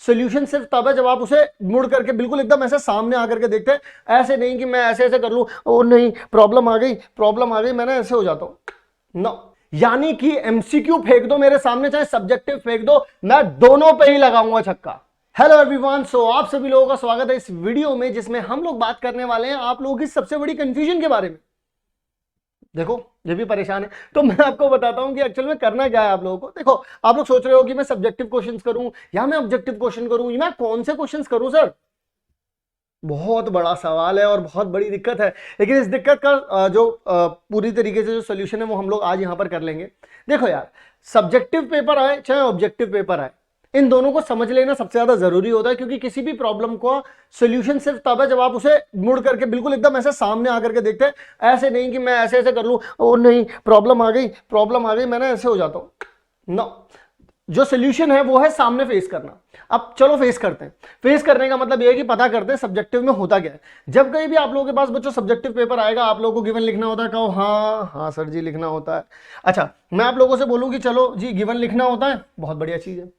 Solution सिर्फ तब है जब आप उसे मुड़ करके बिल्कुल एकदम ऐसे सामने आकर के देखते हैं। ऐसे नहीं कि मैं ऐसे ऐसे कर लूं, ओ नहीं प्रॉब्लम आ गई, मैंने ऐसे हो जाता हूं नो। यानी कि एमसीक्यू फेंक दो मेरे सामने, चाहे सब्जेक्टिव फेंक दो, मैं दोनों पे ही लगाऊंगा छक्का। हेलो एवरीवन, सो आप सभी लोगों का स्वागत है इस वीडियो में, जिसमें हम लोग बात करने वाले हैं आप लोगों की सबसे बड़ी कंफ्यूजन के बारे में। देखो ये भी परेशान है, तो मैं आपको बताता हूं कि एक्चुअल में करना क्या है आप लोगों को। देखो आप लोग सोच रहे हो कि मैं सब्जेक्टिव क्वेश्चंस करूं या मैं ऑब्जेक्टिव क्वेश्चन करूं, या मैं कौन से क्वेश्चंस करूं सर। बहुत बड़ा सवाल है और बहुत बड़ी दिक्कत है, लेकिन इस दिक्कत का जो पूरी तरीके से जो सोल्यूशन है वो हम लोग आज यहां पर कर लेंगे। देखो यार, सब्जेक्टिव पेपर आए चाहे ऑब्जेक्टिव पेपर आए, इन दोनों को समझ लेना सबसे ज्यादा जरूरी होता है, क्योंकि किसी भी प्रॉब्लम का सोल्यूशन सिर्फ तब है जब आप उसे मुड़ करके बिल्कुल एकदम ऐसे सामने आकर के देखते हैं। ऐसे नहीं कि मैं ऐसे ऐसे कर लूं, ओ नहीं प्रॉब्लम आ गई, मैंने ऐसे हो जाता हूं नो। जो सोल्यूशन है वो है सामने फेस करना। अब चलो फेस करते हैं। फेस करने का मतलब ये है कि पता करते हैं सब्जेक्टिव में होता क्या है। जब कहीं भी आप लोगों के पास बच्चों सब्जेक्टिव पेपर आएगा, आप लोगों को गिवन लिखना होता है, कहो हाँ सर जी लिखना होता है। अच्छा, मैं आप लोगों से बोलूं कि चलो जी गिवन लिखना होता है, बहुत बढ़िया चीज है।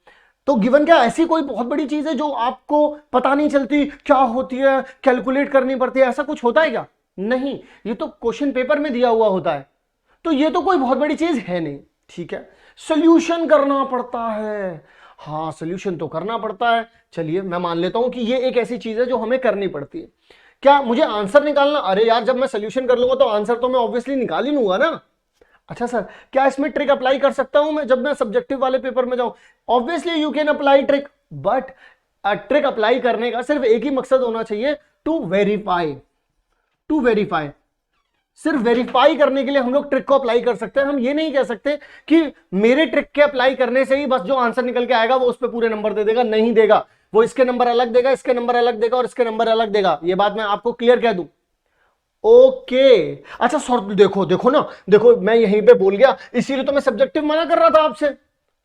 तो गिवन क्या ऐसी कोई बहुत बड़ी चीज है जो आपको पता नहीं चलती क्या होती है, कैलकुलेट करनी पड़ती है, ऐसा कुछ होता है क्या? नहीं, ये तो क्वेश्चन पेपर में दिया हुआ होता है, तो ये तो कोई बहुत बड़ी चीज है नहीं। ठीक है, सोल्यूशन करना पड़ता है। हाँ सोल्यूशन तो करना पड़ता है, चलिए मैं मान लेता हूं कि ये एक ऐसी चीज है जो हमें करनी पड़ती है। क्या मुझे आंसर निकालना? अरे यार, जब मैं सोल्यूशन कर लूंगा तो आंसर तो मैं ऑब्वियसली निकाल ही लूंगा ना। अच्छा सर, क्या इसमें ट्रिक अप्लाई कर सकता हूं मैं जब मैं सब्जेक्टिव वाले पेपर में जाऊं? Obviously you can apply trick, but trick apply करने का सिर्फ एक ही मकसद होना चाहिए, टू वेरीफाई। सिर्फ वेरीफाई करने के लिए हम लोग ट्रिक को अप्लाई कर सकते हैं। हम ये नहीं कह सकते कि मेरे ट्रिक के अप्लाई करने से ही बस जो आंसर निकल के आएगा वो उस पर पूरे नंबर दे देगा, नहीं देगा। वो इसके नंबर अलग देगा, इसके नंबर अलग देगा और इसके नंबर अलग देगा। ये बात मैं आपको क्लियर कह दूं। ओके अच्छा सर, देखो मैं यहीं पे बोल गया, इसीलिए तो मैं सब्जेक्टिव मना कर रहा था आपसे।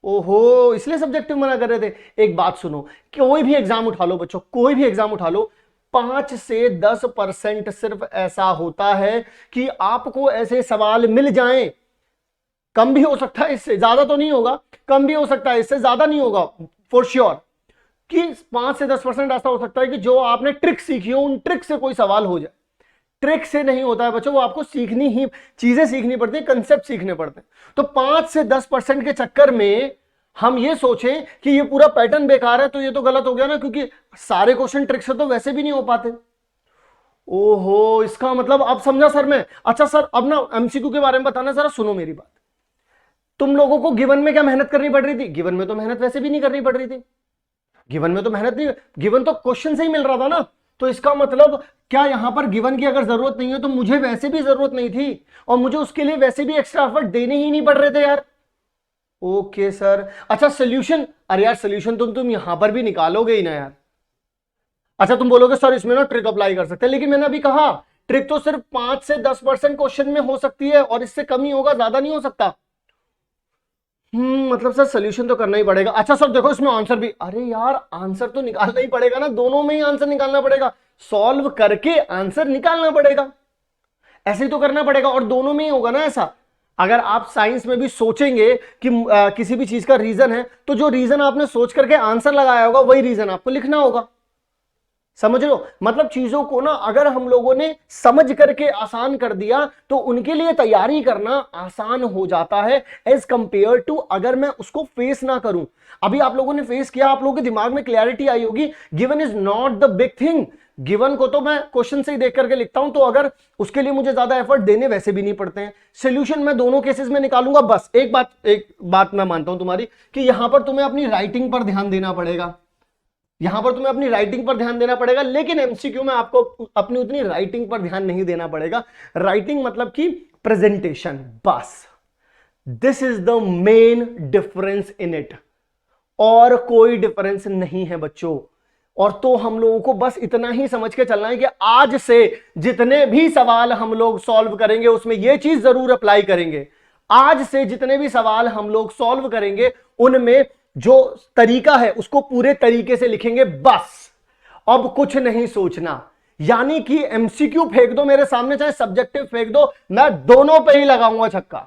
ओहो, इसलिए सब्जेक्टिव मना कर रहे थे। एक बात सुनो, कोई भी एग्जाम उठा लो बच्चों, कोई भी एग्जाम उठा लो, 5 से 10% सिर्फ ऐसा होता है कि आपको ऐसे सवाल मिल जाएं। कम भी हो सकता है, इससे ज्यादा तो नहीं होगा, कम भी हो सकता है, इससे ज्यादा नहीं होगा फॉर श्योर, कि 5 से 10% ऐसा हो सकता है कि जो आपने ट्रिक सीखी हो उन ट्रिक से कोई सवाल हो जाए। ट्रिक से नहीं होता है बच्चों, वो आपको सीखनी ही, चीजें सीखनी पड़ती है, कंसेप्ट सीखने पड़ते हैं। तो 5 से 10% के चक्कर में हम ये सोचें कि ये पूरा पैटर्न बेकार है, तो ये तो गलत हो गया ना, क्योंकि सारे क्वेश्चन ट्रिक से तो वैसे भी नहीं हो पाते। ओहो, इसका मतलब अब समझा सर मैं। अच्छा सर, अब ना एमसीक्यू के बारे में बताना, जरा सुनो मेरी बात। तुम लोगों को गिवन में क्या मेहनत करनी पड़ रही थी? गिवन में तो मेहनत वैसे भी नहीं करनी पड़ रही थी। गिवन में तो मेहनत नहीं, गिवन तो क्वेश्चन से ही मिल रहा था ना। तो इसका मतलब क्या यहां पर गिवन की अगर जरूरत नहीं है तो मुझे वैसे भी जरूरत नहीं थी, और मुझे उसके लिए वैसे भी एक्स्ट्रा एफर्ट देने ही नहीं पड़ रहे थे यार। ओके सर, अच्छा सोल्यूशन, अरे यार सोल्यूशन तुम यहां पर भी निकालोगे ही ना यार। अच्छा तुम बोलोगे सर इसमें ना ट्रिक अप्लाई कर सकते हैं, लेकिन मैंने अभी कहा ट्रिक तो सिर्फ 5 से 10% क्वेश्चन में हो सकती है, और इससे कम ही होगा, ज्यादा नहीं हो सकता। मतलब सर सोल्यूशन तो करना ही पड़ेगा। अच्छा सर देखो इसमें आंसर भी, अरे यार आंसर तो निकालना ही पड़ेगा ना, दोनों में ही आंसर निकालना पड़ेगा, सॉल्व करके आंसर निकालना पड़ेगा, ऐसे ही तो करना पड़ेगा, और दोनों में ही होगा ना ऐसा। अगर आप साइंस में भी सोचेंगे कि किसी भी चीज का रीजन है, तो जो रीजन आपने सोच करके आंसर लगाया होगा वही रीजन आपको लिखना होगा। समझ लो, मतलब चीजों को ना अगर हम लोगों ने समझ करके आसान कर दिया तो उनके लिए तैयारी करना आसान हो जाता है, एज कंपेयर टू अगर मैं उसको फेस ना करूं। अभी आप लोगों ने फेस किया, आप लोगों के दिमाग में क्लैरिटी आई होगी, given is not the big thing. Given को तो मैं क्वेश्चन से ही देख करके लिखता हूं, तो अगर उसके लिए मुझे ज्यादा एफर्ट देने वैसे भी नहीं पड़ते हैं। सोल्यूशन मैं दोनों केसेस में निकालूंगा। बस एक बात मैं मानता हूं तुम्हारी, कि यहां पर तुम्हें अपनी राइटिंग पर ध्यान देना पड़ेगा, यहां पर तुम्हें अपनी राइटिंग पर ध्यान देना पड़ेगा, लेकिन एमसीक्यू में आपको अपनी उतनी राइटिंग पर ध्यान नहीं देना पड़ेगा। राइटिंग मतलब कि प्रेजेंटेशन, बस this is the main difference in it, और कोई डिफरेंस नहीं है बच्चों। और तो हम लोगों को बस इतना ही समझ के चलना है कि आज से जितने भी सवाल हम लोग सॉल्व करेंगे उसमें यह चीज जरूर अप्लाई करेंगे। आज से जितने भी सवाल हम लोग सॉल्व करेंगे उनमें जो तरीका है उसको पूरे तरीके से लिखेंगे, बस अब कुछ नहीं सोचना। यानी कि एमसीक्यू फेंक दो मेरे सामने, चाहे सब्जेक्टिव फेंक दो, मैं दोनों पे ही लगाऊंगा छक्का।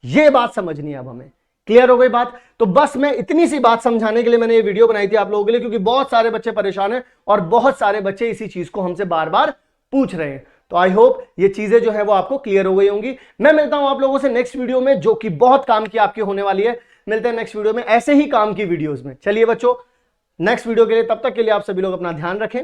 यह बात समझनी है अब हमें। क्लियर हो गई बात? तो बस मैं इतनी सी बात समझाने के लिए मैंने ये वीडियो बनाई थी आप लोगों के लिए, क्योंकि बहुत सारे बच्चे परेशान हैं और बहुत सारे बच्चे इसी चीज को हमसे बार बार पूछ रहे हैं। तो आई होप ये चीजें जो है वो आपको क्लियर हो गई होंगी। मैं मिलता हूं आप लोगों से नेक्स्ट वीडियो में, जो कि बहुत काम की आपकी होने वाली है। मिलते हैं नेक्स्ट वीडियो में ऐसे ही काम की वीडियोस में। चलिए बच्चों, नेक्स्ट वीडियो के लिए, तब तक के लिए आप सभी लोग अपना ध्यान रखें।